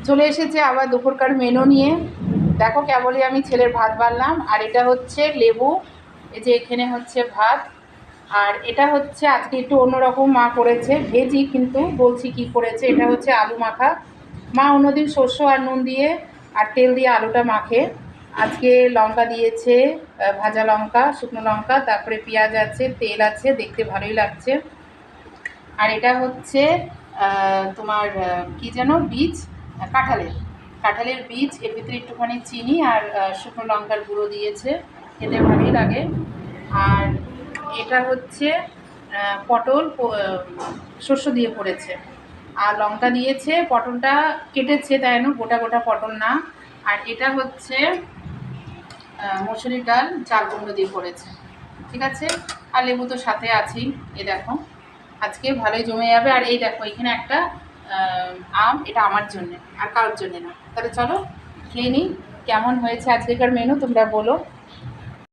চলে এসেছে আবার দুপুরকার মেনু নিয়ে। দেখো কেবলই আমি ছেলের ভাত বাড়লাম, আর এটা হচ্ছে লেবু, এই যে এখানে হচ্ছে ভাত, আর এটা হচ্ছে আজকে একটু অন্যরকম মা করেছে, ভেজি কিন্তু বলছি কি করেছে। এটা হচ্ছে আলু মাখা। মা অন্যদিন শস্য আর নুন দিয়ে আর তেল দিয়ে আলুটা মাখে, আজকে লঙ্কা দিয়েছে, ভাজা লঙ্কা, শুকনো লঙ্কা, তারপরে পেঁয়াজ আছে, তেল আছে, দেখতে ভালোই লাগছে। আর এটা হচ্ছে তোমার কি যেন বীজ, কাঁঠালের কাঁঠালের বীজ, এর ভিতরে একটুখানি চিনি আর শুকনো লঙ্কার গুঁড়ো দিয়েছে, খেতে ভালোই লাগে। আর এটা হচ্ছে পটল, শস্য দিয়ে করেছে, আর লঙ্কা দিয়েছে, পটলটা কেটেছে তাই না, গোটা গোটা পটল না। আর এটা হচ্ছে মসুরির ডাল চাল কুমড়ো দিয়ে করেছে, ঠিক আছে। আর লেবু তো সাথে আছেই, এ দেখো আজকে ভালোই জমে যাবে। আর এই দেখো এখানে একটা আম, এটা আমার জন্যে আর কারোর জন্যে না। তাহলে চলো খেয়ে নিই। কেমন হয়েছে আজকেকার মেনু তোমরা বলো।